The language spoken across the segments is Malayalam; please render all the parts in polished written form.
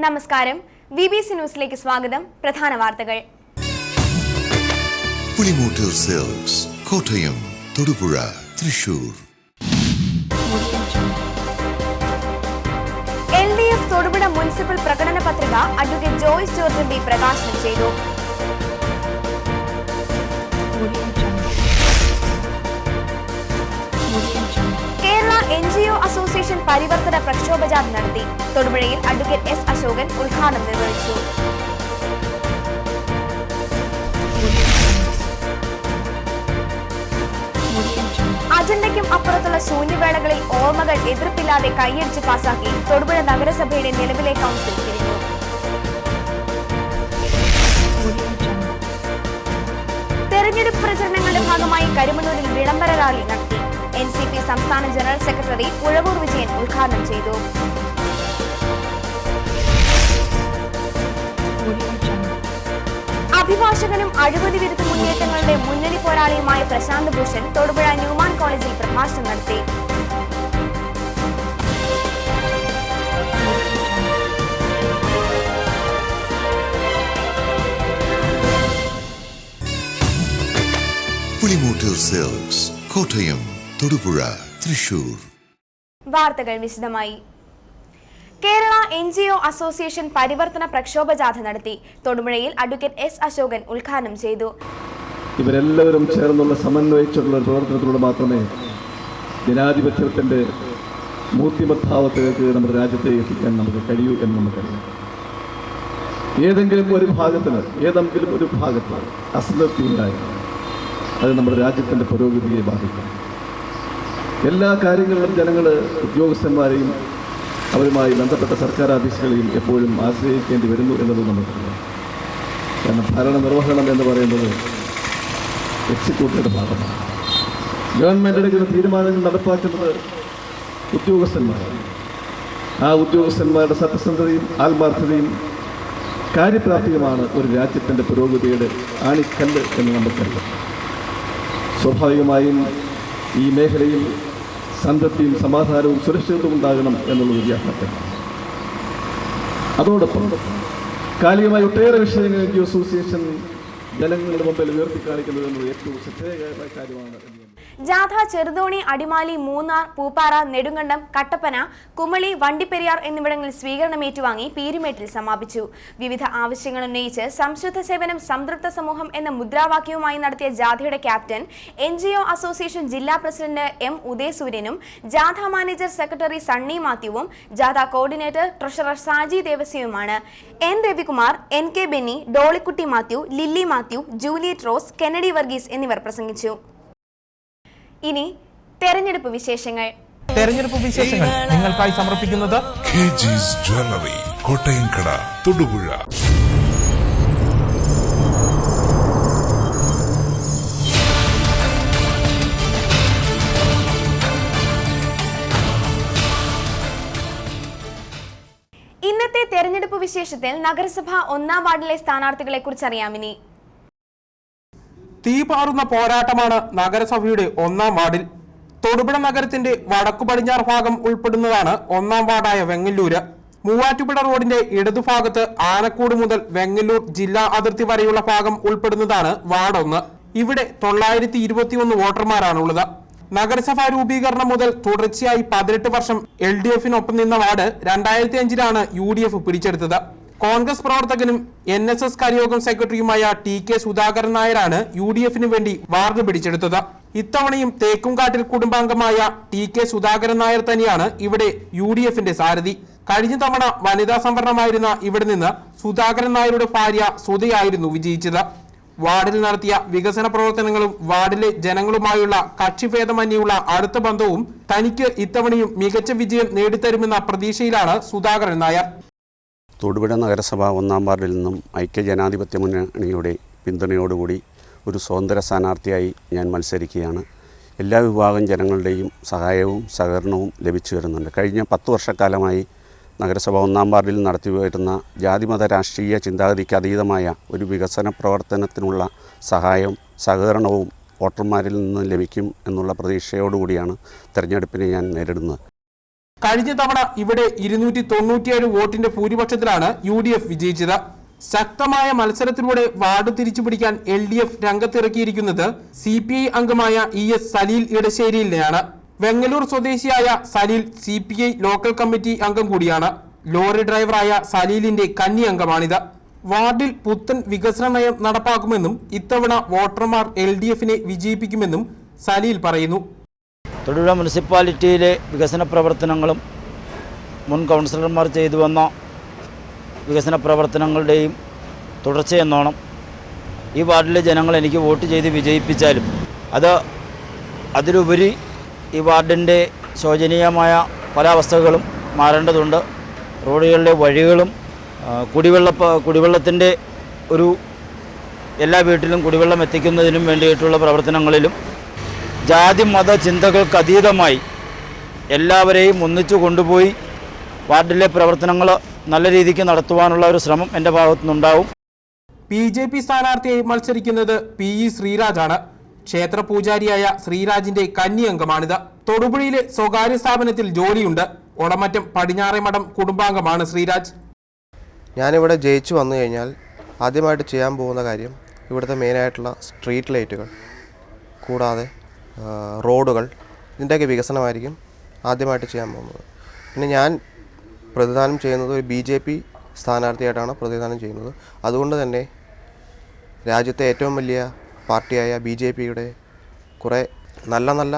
നമസ്കാരം. BBC ന്യൂസിലേക്ക് സ്വാഗതം. പ്രധാന വാർത്തകൾ. പുളിമൂട്ടിൽ സെൽസ് കോട്ടയം, തൊടുപുഴ, തൃശൂർ. LDF തൊടുപുഴ മുനിസിപ്പൽ പ്രകടന പത്രിക അഡ്വക്കേറ്റ് ജോയ്സ് ജോർജ് MB പ്രകാശനം ചെയ്തു. കേരള NGO അസോസിയേഷൻ പരിവർത്തന പ്രക്ഷോഭജാഥ നടത്തി. തൊടുപുഴയിൽ അഡ്വക്കേറ്റ് S അശോകൻ ഉദ്ഘാടനം നിർവഹിച്ചു. അജണ്ടയ്ക്കും അപ്പുറത്തുള്ള ശൂന്യവേളകളിൽ ഓർമ്മകൾ എതിർപ്പില്ലാതെ കൈയടിച്ച് പാസാക്കി തൊടുപുഴ നഗരസഭയുടെ നിലവിലെ കൗൺസിൽ പിരിഞ്ഞു. തെരഞ്ഞെടുപ്പ് പ്രചരണങ്ങളുടെ ഭാഗമായി കരിമണ്ണൂരിൽ വിളംബര റാലി നടത്തി. NCP സംസ്ഥാന ജനറൽ സെക്രട്ടറി ഉഴവൂർ വിജയൻ ഉദ്ഘാടനം ചെയ്തു. അഭിഭാഷകനും അഴിമതി വിരുദ്ധ മുന്നേറ്റങ്ങളുടെ മുന്നണി പോരാളിയുമായ പ്രശാന്ത് ഭൂഷൺ തൊടുപുഴ ന്യൂമാൻ കോളേജിൽ പ്രഭാഷണം നടത്തി. പുളിമൂട്ടിൽ സെൽസ് കോട്ടയം, തൊടുപുഴ, തൃശൂർ. വാർത്തകൾ വിശദമായി. കേരള NGO അസോസിയേഷൻ പരിവർത്തന പ്രക്ഷോഭജാഥ നടത്തി. തൊടുപുഴയിൽ അഡ്വക്കേറ്റ് S അശോകൻ ഉദ്ഘാടനം ചെയ്തു. ഇവരെല്ലാവരും ചേർന്നുള്ള സമന്വയിച്ചുള്ള പ്രവർത്തനത്തിലൂടെ മാത്രമേ ജനാധിപത്യത്തിന്റെ മൂർത്തിമദ്ഭാവത്തിലേക്ക് നമ്മുടെ രാജ്യത്തെ എത്തിക്കാൻ നമുക്ക് കഴിയൂ എന്ന് നമുക്കറിയാം. ഏതെങ്കിലും ഒരു ഭാഗത്ത് അസംതൃപ്തി ഉണ്ടായി അത് നമ്മുടെ രാജ്യത്തിന്റെ പുരോഗതിയെ ബാധിക്കും. എല്ലാ കാര്യങ്ങളിലും ജനങ്ങൾ ഉദ്യോഗസ്ഥന്മാരെയും അവരുമായി ബന്ധപ്പെട്ട സർക്കാർ ഓഫീസുകളെയും എപ്പോഴും ആശ്രയിക്കേണ്ടി വരുന്നു എന്നത് നമുക്കറിയാം. കാരണം ഭരണനിർവഹണം എന്ന് പറയുന്നത് എക്സിക്യൂട്ടീവിൻ്റെ ഭാഗമാണ്. ഗവൺമെൻറ് എടുക്കുന്ന തീരുമാനങ്ങൾ നടപ്പാക്കുന്നത് ഉദ്യോഗസ്ഥന്മാരാണ്. ആ ഉദ്യോഗസ്ഥന്മാരുടെ സത്യസന്ധതയും ആത്മാർത്ഥതയും കാര്യപ്രാപ്തിയുമാണ് ഒരു രാജ്യത്തിൻ്റെ പുരോഗതിയുടെ ആണിക്കല്ല് എന്ന് നമുക്കറിയാം. സ്വാഭാവികമായും ഈ മേഖലയിൽ സംതൃപ്തിയും സമാധാനവും സുരക്ഷിതത്വം ഉണ്ടാകണം എന്നുള്ളത് യാഥാർത്ഥ്യമാണ്. അതോടൊപ്പം കാലികമായ ഒട്ടേറെ വിഷയങ്ങൾ NGO അസോസിയേഷൻ ജനങ്ങളുടെ മുമ്പിൽ ഉയർത്തിക്കാണിക്കുന്നത് എന്നത് ഏറ്റവും ശ്രദ്ധേയമായ കാര്യമാണ്. ജാഥ ചെറുതോണി, അടിമാലി, മൂന്നാർ, പൂപ്പാറ, നെടുങ്കണ്ടം, കട്ടപ്പന, കുമളി, വണ്ടിപ്പെരിയാർ എന്നിവിടങ്ങളിൽ സ്വീകരണം ഏറ്റുവാങ്ങി പീരുമേട്ടിൽ സമാപിച്ചു. വിവിധ ആവശ്യങ്ങൾ ഉന്നയിച്ച് സംശുദ്ധ സേവനം സംതൃപ്ത സമൂഹം എന്ന മുദ്രാവാക്യവുമായി നടത്തിയ ജാഥയുടെ ക്യാപ്റ്റൻ NGO അസോസിയേഷൻ ജില്ലാ പ്രസിഡന്റ് M ഉദയസൂര്യനും ജാഥ മാനേജർ സെക്രട്ടറി സണ്ണി മാത്യുവും ജാഥ കോർഡിനേറ്റർ ട്രഷറർ സാജി ദേവസ്യയുമാണ്. N രവികുമാർ, NK ബെന്നി, ഡോളിക്കുട്ടി മാത്യു, ലില്ലി മാത്യു, ജൂലിയറ്റ് റോസ്, കെന്നഡി വർഗീസ് എന്നിവർ പ്രസംഗിച്ചു. ഇനി തെരഞ്ഞെടുപ്പ് വിശേഷങ്ങൾ. നിങ്ങൾക്കായി സമർപ്പിക്കുന്നത് KG's ജ്വല്ലറി, കോട്ടയംകട, തൊടുപുഴ. ഇന്നത്തെ തെരഞ്ഞെടുപ്പ് വിശേഷത്തിൽ നഗരസഭ 1-ാം വാർഡിലെ സ്ഥാനാർത്ഥികളെ കുറിച്ച് അറിയാമിനി. തീപാറുന്ന പോരാട്ടമാണ് നഗരസഭയുടെ 1-ാം വാർഡിൽ. തൊടുപുഴ നഗരത്തിന്റെ വടക്കു പടിഞ്ഞാറ് ഭാഗം ഉൾപ്പെടുന്നതാണ് 1-ാം വാർഡായ വെങ്ങല്ലൂര്. മൂവാറ്റുപുഴ റോഡിന്റെ ഇടതുഭാഗത്ത് ആനക്കൂട് മുതൽ വെങ്ങല്ലൂർ ജില്ലാ അതിർത്തി വരെയുള്ള ഭാഗം ഉൾപ്പെടുന്നതാണ് വാർഡ് 1. ഇവിടെ 921 വോട്ടർമാരാണുള്ളത്. നഗരസഭാ രൂപീകരണം മുതൽ തുടർച്ചയായി 18 വർഷം LDF-നൊപ്പം നിന്ന വാർഡ് 2005-ലാണ് UDF പിടിച്ചെടുത്തത്. കോൺഗ്രസ് പ്രവർത്തകനും NSS കരയോഗം സെക്രട്ടറിയുമായ TK സുധാകരൻ നായരാണ് UDF-ന് വേണ്ടി വാർഡ് പിടിച്ചെടുത്തത്. ഇത്തവണയും തേക്കുംകാട്ടിൽ കുടുംബാംഗമായ TK സുധാകരൻ നായർ തന്നെയാണ് ഇവിടെ UDF-ന്റെ സാരഥി. കഴിഞ്ഞ തവണ വനിതാ സംവരണമായിരുന്ന ഇവിടെ നിന്ന് സുധാകരൻ നായരുടെ ഭാര്യ സുധയായിരുന്നു വിജയിച്ചത്. വാർഡിൽ നടത്തിയ വികസന പ്രവർത്തനങ്ങളും വാർഡിലെ ജനങ്ങളുമായുള്ള കക്ഷിഭേദമന്യുള്ള അടുത്ത ബന്ധവും തനിക്ക് ഇത്തവണയും മികച്ച വിജയം നേടിത്തരുമെന്ന പ്രതീക്ഷയിലാണ് സുധാകരൻ നായർ. തൊടുപുഴ നഗരസഭ 1-ാം വാർഡിൽ നിന്നും ഐക്യജനാധിപത്യ മുന്നണിയുടെ പിന്തുണയോടുകൂടി ഒരു സ്വതന്ത്ര സ്ഥാനാർത്ഥിയായി ഞാൻ മത്സരിക്കുകയാണ്. എല്ലാ വിഭാഗം ജനങ്ങളുടെയും സഹായവും സഹകരണവും ലഭിച്ചു വരുന്നുണ്ട്. കഴിഞ്ഞ 10 വർഷക്കാലമായി നഗരസഭ 1-ാം വാർഡിൽ നടത്തിവരുന്ന ജാതിമത രാഷ്ട്രീയ ചിന്താഗതിക്ക് അതീതമായ ഒരു വികസന പ്രവർത്തനത്തിനുള്ള സഹായവും സഹകരണവും വോട്ടർമാരിൽ നിന്ന് ലഭിക്കും എന്നുള്ള പ്രതീക്ഷയോടുകൂടിയാണ് തെരഞ്ഞെടുപ്പിനെ ഞാൻ നേരിടുന്നത്. കഴിഞ്ഞ തവണ ഇവിടെ 297 വോട്ടിന്റെ ഭൂരിപക്ഷത്തിലാണ് UDF വിജയിച്ചത്. ശക്തമായ മത്സരത്തിലൂടെ വാർഡ് തിരിച്ചുപിടിക്കാൻ LDF രംഗത്തിറക്കിയിരിക്കുന്നത് CPI അംഗമായ ES സലീൽ ഇടശ്ശേരിയിലെയാണ്. വെങ്ങലൂർ സ്വദേശിയായ സലീൽ CPI ലോക്കൽ കമ്മിറ്റി അംഗം കൂടിയാണ്. ലോറി ഡ്രൈവറായ സലീലിന്റെ കന്നി അംഗമാണിത്. വാർഡിൽ പുത്തൻ വികസന നയം നടപ്പാക്കുമെന്നും ഇത്തവണ വോട്ടർമാർ LDFനെ വിജയിപ്പിക്കുമെന്നും സലീൽ പറയുന്നു. തൊടുപുഴ മുനിസിപ്പാലിറ്റിയിലെ വികസന പ്രവർത്തനങ്ങളും മുൻ കൗൺസിലർമാർ ചെയ്തു വന്ന വികസന പ്രവർത്തനങ്ങളുടെയും തുടർച്ചയെന്നോണം ഈ വാർഡിലെ ജനങ്ങൾ എനിക്ക് വോട്ട് ചെയ്ത് വിജയിപ്പിച്ചാലും അതിലുപരി ഈ വാർഡിൻ്റെ ശോചനീയമായ പല അവസ്ഥകളും മാറേണ്ടതുണ്ട്. റോഡുകളിലെ വഴികളും കുടിവെള്ളത്തിൻ്റെ എല്ലാ വീട്ടിലും കുടിവെള്ളം എത്തിക്കുന്നതിനും വേണ്ടിയിട്ടുള്ള പ്രവർത്തനങ്ങളിലും ജാതി മത ചിന്തകൾക്ക് അതീതമായി എല്ലാവരെയും ഒന്നിച്ചു കൊണ്ടുപോയി വാർഡിലെ പ്രവർത്തനങ്ങൾ നല്ല രീതിക്ക് നടത്തുവാനുള്ള ഒരു ശ്രമം എൻ്റെ ഭാഗത്തുനിന്നുണ്ടാവും. BJP സ്ഥാനാർത്ഥിയായി മത്സരിക്കുന്നത് PE ശ്രീരാജാണ്. ക്ഷേത്ര പൂജാരിയായ ശ്രീരാജിന്റെ കന്നി അംഗമാണിത്. തൊടുപുഴയിലെ സ്വകാര്യ സ്ഥാപനത്തിൽ ജോലിയുണ്ട്. ഒടമറ്റം പടിഞ്ഞാറേമഠം കുടുംബാംഗമാണ് ശ്രീരാജ്. ഞാനിവിടെ ജയിച്ചു വന്നു കഴിഞ്ഞാൽ ആദ്യമായിട്ട് ചെയ്യാൻ പോകുന്ന കാര്യം ഇവിടുത്തെ മെയിനായിട്ടുള്ള സ്ട്രീറ്റ് ലൈറ്റുകൾ കൂടാതെ റോഡുകൾ ഇതിൻ്റെയൊക്കെ വികസനമായിരിക്കും ആദ്യമായിട്ട് ചെയ്യാൻ പോകുന്നത്. പിന്നെ ഞാൻ പ്രതിദാനം ചെയ്യുന്നത് ഒരു BJP സ്ഥാനാർത്ഥിയായിട്ടാണ് പ്രതിദാനം ചെയ്യുന്നത്. അതുകൊണ്ട് തന്നെ രാജ്യത്തെ ഏറ്റവും വലിയ പാർട്ടിയായ BJPയുടെ കുറേ നല്ല നല്ല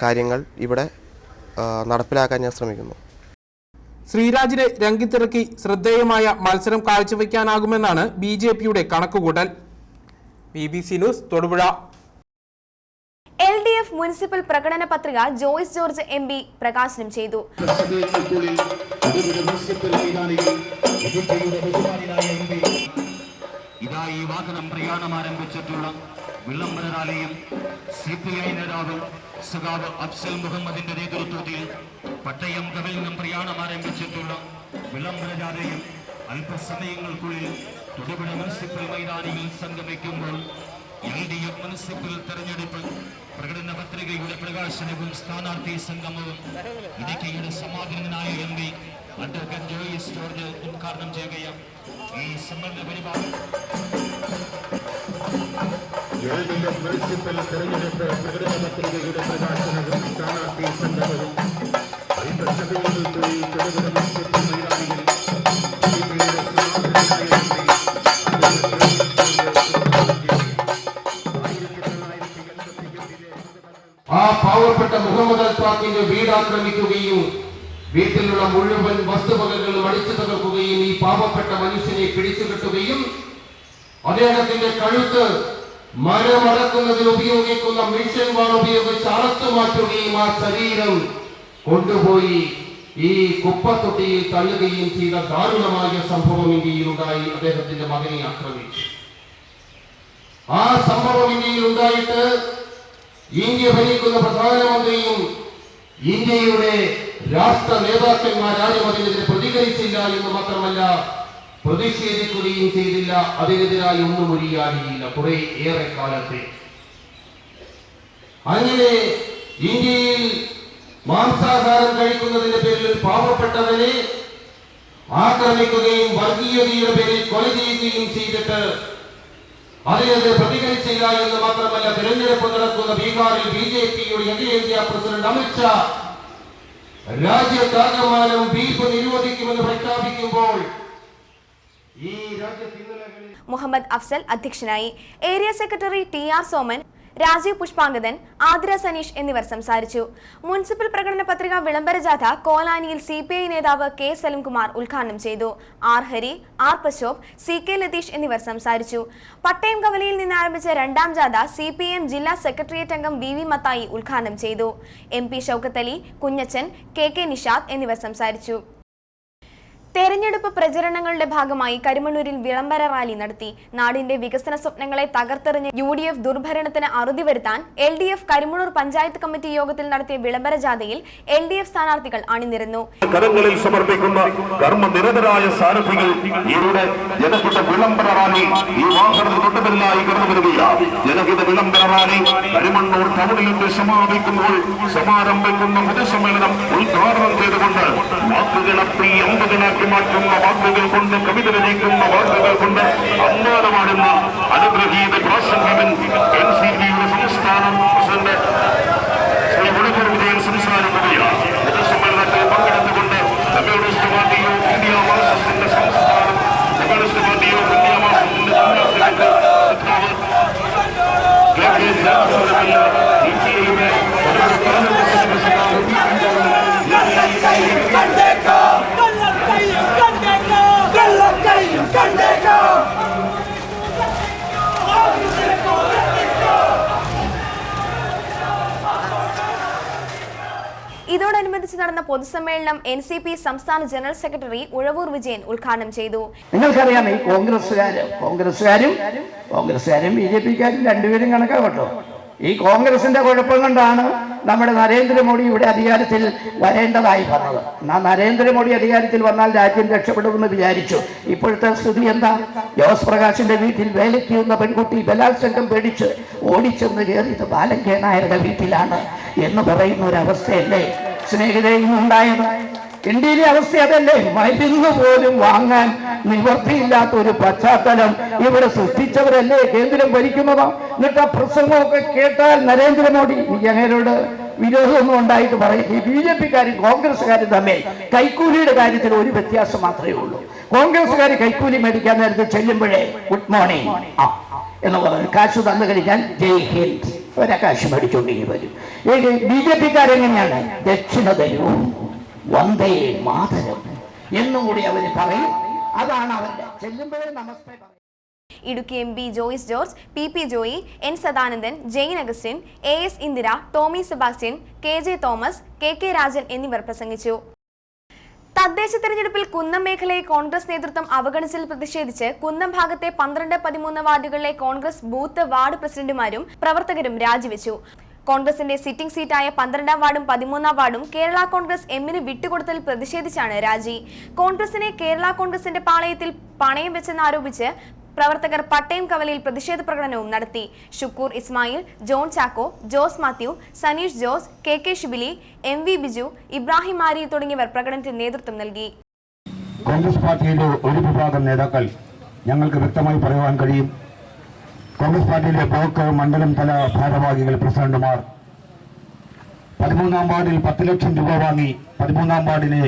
കാര്യങ്ങൾ ഇവിടെ നടപ്പിലാക്കാൻ ഞാൻ ശ്രമിക്കുന്നു. ശ്രീരാജിനെ രംഗത്തിറക്കി ശ്രദ്ധേയമായ മത്സരം കാഴ്ചവെക്കാനാകുമെന്നാണ് BJPയുടെ കണക്കുകൂട്ടൽ. BBC news Thodupuzha. LDF municipal പ്രകടന പത്രിക ജോയ്സ് ജോർജ് MP പ്രകാശനം ചെയ്തു. ഇതായി വാഹനം പ്രയാണം ആരംഭിച്ചിട്ടുള്ള വിളംബരറാലിയും CPI നേതാവ് സഖാവ് അഫ്സൽ മുഹമ്മദിന്റെ നേതൃത്വത്തിൽ പട്ടയം കവിൽ നിന്നും പ്രയാണം ആരംഭിച്ചിട്ടുള്ള വിളംബരജാഥയും അല്പസമയങ്ങൾക്കുള്ളിൽ തൊടുപുഴ മുനിസിപ്പൽ മൈതാനിയിൽ സംഗമിക്കുമ്പോൾ LDF മുനിസിപ്പൽ തെരഞ്ഞെടുപ്പ് പ്രകടന പത്രികയുടെ പ്രകാശനവും സ്ഥാനാർത്ഥി സംഗമവും ഇടുക്കിയുടെ സമാധാനനായ MP അഡ്വക്കേറ്റ് ജോയ്സ് ജോർജ് ഉദ്ഘാടനം ചെയ്യുകയാണ്. ഈ സമ്മേളന പരിപാടി LDF മുനിസിപ്പൽ തെരഞ്ഞെടുപ്പ് പ്രകടന പത്രികയുടെ പ്രകാശനവും സ്ഥാനാർത്ഥി സംഗമവും അല്പസമയങ്ങൾക്കുള്ളിൽ തൊടുപുഴ മുനിസിപ്പൽ മൈതാനിയിൽ ആ പാവപ്പെട്ട മുഹമ്മദ് അൽഫാഖിന്റെ വീട് ആക്രമിക്കുകയും വീട്ടിലുള്ള മുഴുവൻ വസ്തുവകകളും അടിച്ചു തകർക്കുകയും ഈ പാവപ്പെട്ട മനുഷ്യനെ പിടിച്ചുകെട്ടുകയും അദ്ദേഹത്തിന്റെ കഴുത്ത് മരമടക്കുന്നതിന് ഉപയോഗിക്കുന്ന മിഷൻ വാൾ ഉപയോഗിച്ച് അറുത്തു മാറ്റുകയും ആ ശരീരം കൊണ്ടുപോയി ഈ കുപ്പത്തൊട്ടിയിൽ തള്ളുകയും ചെയ്ത ദാരുണമായ സംഭവം ഇന്ത്യയിലുണ്ടായി. അദ്ദേഹത്തിന്റെ മകനെ ആക്രമിച്ചു. ആ സംഭവം ഇന്ത്യയിലുണ്ടായിട്ട് ഇന്ത്യ ഭരിക്കുന്ന പ്രധാനമന്ത്രിയും ഇന്ത്യയുടെ രാഷ്ട്ര നേതാക്കന്മാരാരും അതിനെതിരെ പ്രതികരിച്ചില്ല എന്ന് മാത്രമല്ല പ്രതിഷേധിക്കുകയും ചെയ്തില്ല. അതിനെതിരായി ഒന്നും ഒഴിയാടിയില്ല കുറെ ഏറെ കാലത്തെ. അങ്ങനെ ഇന്ത്യയിൽ മാംസാഹാരം കഴിക്കുന്നതിന്റെ പേരിൽ പാവപ്പെട്ടവനെ ആക്രമിക്കുകയും വർഗീയതയുടെ പേരിൽ കൊല ചെയ്യുകയും ചെയ്തിട്ട് അതിനെതിരെ പ്രതികരിച്ചില്ല എന്ന് മാത്രമല്ല തിരഞ്ഞെടുപ്പ് നടക്കുന്ന ബീഹാറിൽ BJPയുടെ അഖിലേന്ത്യാ പ്രസിഡന്റ് അമിത്ഷാ രാജ്യത്താകമാനം ബീഫ് നിരോധിക്കുമെന്ന് പ്രഖ്യാപിക്കുമ്പോൾ ഈ രാജ്യത്ത് മുഹമ്മദ് അഫ്സൽ അധ്യക്ഷനായി. Area secretary TR Soman, Rajeev Pushpangadan, Athira Saneesh എന്നിവർ സംസാരിച്ചു. മുനിസിപ്പൽ പ്രകടന പത്രിക വിളംബര ജാഥ കോലാനിയിൽ CPI നേതാവ് K സലിംകുമാർ ഉദ്ഘാടനം ചെയ്തു. R Hari, R Prashobh, CK Latheesh എന്നിവർ സംസാരിച്ചു. പട്ടയം കവലയിൽ നിന്ന് ആരംഭിച്ച രണ്ടാം ജാഥ CPM ജില്ലാ സെക്രട്ടേറിയറ്റ് അംഗം VV മത്തായി ഉദ്ഘാടനം ചെയ്തു. MP ഷൗക്കത്ത് അലി, കുഞ്ഞച്ചൻ, KK നിഷാദ് എന്നിവർ സംസാരിച്ചു. തെരഞ്ഞെടുപ്പ് പ്രചരണങ്ങളുടെ ഭാഗമായി കരിമണ്ണൂരിൽ വിളംബര റാലി നടത്തി. നാടിന്റെ വികസന സ്വപ്നങ്ങളെ തകർത്തെറിഞ്ഞ് UDF ദുർഭരണത്തിന് അറുതി വരുത്താൻ LDF കരിമണ്ണൂർ പഞ്ചായത്ത് കമ്മിറ്റി യോഗത്തിൽ നടത്തിയ വിളംബര ജാഥയിൽ LDF സ്ഥാനാർത്ഥികൾ അണിനിരന്നു. കരങ്ങളിൽ സമർപ്പിക്കുന്ന കർമ്മനിരതരായ സാരഥികൾ ഇവരുടെ ജനഹിത വിളംബര റാലി ഈ വാഹനത്തിന് തൊട്ടുപിന്നിലായി കടന്നുവരികയാണ്. ജനഹിത വിളംബര റാലി കരിമണ്ണൂർ ടൗണിൽ സമാപിക്കുമ്പോൾ സമാരംഭിക്കുന്ന പൊതുസമ്മേളനം ഉദ്ഘാടനം ചെയ്തുകൊണ്ട് വാക്കുകളെ അമ്പതിനാക്കി മാറ്റുന്ന വാക്കുകൾ കൊണ്ട് കവിത രചിക്കുന്ന വാക്കുകൾ കൊണ്ട് അമ്മാനമാടുന്ന അനുഗ്രഹീത പ്രാസംഗികൻ NCPയുടെ സംസ്ഥാന പ്രസിഡന്റ് ശ്രീ മുളകർ വിജയൻ സംസാരിക്കുകയാണ്. പൊതുസമ്മേളനത്തിൽ പങ്കെടുത്തുകൊണ്ട് കമ്മ്യൂണിസ്റ്റ് പാർട്ടി ഓഫ് ഇന്ത്യ മാർക്സിസ്റ്റിന്റെ സംസ്ഥാനം കമ്മ്യൂണിസ്റ്റ് പാർട്ടി ഓഫ് ഇന്ത്യ മാർക്സിസ്റ്റിന്റെ ഇതോടനുബന്ധിച്ച് നടന്ന പൊതുസമ്മേളനം NCP സംസ്ഥാന ജനറൽ സെക്രട്ടറി ഉഴവൂർ വിജയൻ ഉദ്ഘാടനം ചെയ്തു. നിങ്ങൾക്കറിയാം, ഈ കോൺഗ്രസ്സുകാരും BJPക്കാരും രണ്ടുപേരും കണക്കാവട്ടോ. ഈ കോൺഗ്രസിന്റെ കുഴപ്പം കൊണ്ടാണ് നമ്മുടെ നരേന്ദ്രമോദി ഇവിടെ അധികാരത്തിൽ വരേണ്ടതായി വന്നത്. നരേന്ദ്രമോദി അധികാരത്തിൽ വന്നാൽ രാജ്യം രക്ഷപ്പെടുമെന്ന് വിചാരിച്ചു. ഇപ്പോഴത്തെ സ്ഥിതി എന്താ? ജോസ് പ്രകാശിന്റെ വീട്ടിൽ വേലയ്ക്ക് വന്ന പെൺകുട്ടി ബലാത്സംഗം പേടിച്ച് ഓടിച്ചെന്ന് കയറിയത് ബാലങ്കേ നായരുടെ വീട്ടിലാണ് എന്ന് പറയുന്ന ഒരവസ്ഥയല്ലേ സ്നേഹിതയും ഉണ്ടായത്? ഇന്ത്യയിലെ അവസ്ഥ അതല്ലേ? മരുന്ന് പോലും വാങ്ങാൻ നിവൃത്തിയില്ലാത്ത ഒരു പശ്ചാത്തലം ഇവിടെ സൃഷ്ടിച്ചവരല്ലേ കേന്ദ്രം ഭരിക്കുന്നതോ? എന്നിട്ട് ആ പ്രസംഗമൊക്കെ കേട്ടാൽ നരേന്ദ്രമോദി അങ്ങനോട് വിരോധമൊന്നും ഉണ്ടായിട്ട് പറയും. ഈ BJPക്കാരും കോൺഗ്രസ്സുകാരും തമ്മിൽ കൈക്കൂലിയുടെ കാര്യത്തിൽ ഒരു വ്യത്യാസം മാത്രമേ ഉള്ളൂ. കോൺഗ്രസ്സുകാർ കൈക്കൂലി മേടിക്കാൻ നേരത്തെ ചെല്ലുമ്പോഴേ ഗുഡ് മോർണിംഗ് എന്ന് പറഞ്ഞു കാശ് തന്നു കഴിഞ്ഞാൽ ജയ് ഹിന്ദ് ഒരാകാശ് മേടിച്ചോണ്ടെങ്കിൽ വരും. ഈ BJPക്കാരെങ്ങനെയാണ്? ദക്ഷിണ തരൂ വന്ദേ മാതരം എന്നും കൂടി അവർ പറയും. അതാണ് അവരുടെ ചെല്ലുമ്പോഴേ നമസ്തേ പറയും. Idukki MP Joice George, PP Joy, N Sadanandan, Jain Augustine, AS Indira, Tommy Sebastian, KJ Thomas, KK Rajan എന്നിവർ പ്രസംഗിച്ചു. തദ്ദേശ തെരഞ്ഞെടുപ്പിൽ കുന്നം മേഖലയെ കോൺഗ്രസ് നേതൃത്വം അവഗണിച്ചതിൽ പ്രതിഷേധിച്ച് കുന്നം ഭാഗത്തെ 12, 13 വാർഡുകളിലെ കോൺഗ്രസ് ബൂത്ത് വാർഡ് പ്രസിഡന്റുമാരും പ്രവർത്തകരും രാജിവെച്ചു. കോൺഗ്രസിന്റെ സിറ്റിംഗ് സീറ്റായ 12-ാം വാർഡും 13-ാം വാർഡും കേരള കോൺഗ്രസ് എമ്മിന് വിട്ടുകൊടുത്തതിൽ പ്രതിഷേധിച്ചാണ് രാജി. കോൺഗ്രസിനെ കേരള കോൺഗ്രസിന്റെ പാളയത്തിൽ പണയം വെച്ചെന്നാരോപിച്ച് പ്രവർത്തകർ പട്ടയം കവലയിൽ പ്രതിഷേധ പ്രകടനവും നടത്തി. ഷുക്കൂർ ഇസ്മായിൽ, ജോൺ ചാക്കോ, ജോസ് മാത്യു, സനീഷ് ജോസ്, KK ഷിബിലി, MV ബിജു, ഇബ്രാഹിം മാരി തുടങ്ങിയവർ പ്രകടനത്തിന് നേതൃത്വം നൽകി. കോൺഗ്രസ് പാർട്ടിയിലെ ഒരു വിഭാഗം നേതാക്കൾ ഞങ്ങൾക്ക് വ്യക്തമായി പറയുവാൻ കഴിയും. കോൺഗ്രസ് പാർട്ടിയിലെ ബ്ലോക്ക് മണ്ഡലം തല ഭാരവാഹികൾ പ്രസിഡന്റുമാർ 13-ാം വാർഡിൽ 10 ലക്ഷം രൂപ വാങ്ങി 13-ാം വാർഡിനെ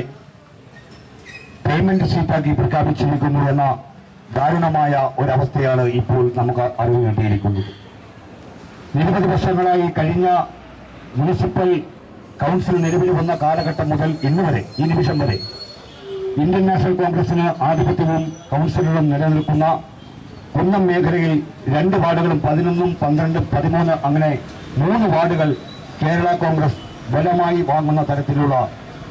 പേയ്മെന്റ് സീറ്റാക്കി പ്രഖ്യാപിച്ചിരിക്കുന്നു എന്ന ദാരുണമായ ഒരവസ്ഥയാണ് ഇപ്പോൾ നമുക്ക് അറിവ് കിട്ടിയിരിക്കുന്നത്. നിരവധി വർഷങ്ങളായി കഴിഞ്ഞ മുനിസിപ്പൽ കൗൺസിൽ നിലവിൽ വന്ന കാലഘട്ടം മുതൽ ഇന്ന് വരെ ഈ നിമിഷം വരെ ഇന്ത്യൻ നാഷണൽ കോൺഗ്രസിന് ആധിപത്യവും കൗൺസിലറും നിലനിൽക്കുന്ന കുന്നം മേഖലയിൽ 2 വാർഡുകളും 11, 12, 13 അങ്ങനെ 3 വാർഡുകൾ കേരള കോൺഗ്രസ് ബലമായി വാങ്ങുന്ന തരത്തിലുള്ള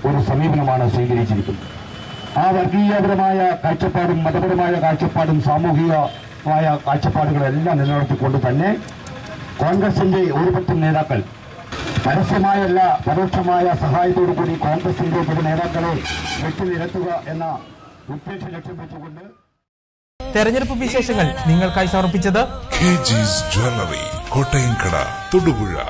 ഒരു സമീപനമാണ് സ്വീകരിച്ചിരിക്കുന്നത്. ആ വർഗീയപരമായ കാഴ്ചപ്പാടും മതപരമായ കാഴ്ചപ്പാടും സാമൂഹികമായ കാഴ്ചപ്പാടുകളെല്ലാം നിലനിർത്തിക്കൊണ്ട് തന്നെ കോൺഗ്രസിന്റെ ഒരുപറ്റം നേതാക്കൾ പരസ്യമായല്ല പരോക്ഷമായ സഹായത്തോടു കൂടി കോൺഗ്രസിന്റെ ചില നേതാക്കളെ വെട്ടിനിരത്തുക എന്ന ഉദ്ദേശ ലക്ഷ്യം വെച്ചുകൊണ്ട് തെരഞ്ഞെടുപ്പ് വിശേഷങ്ങൾ നിങ്ങൾക്കായി സമർപ്പിച്ചത് KG's ജ്വല്ലറി, കോട്ടയംകട, തൊടുപുഴ.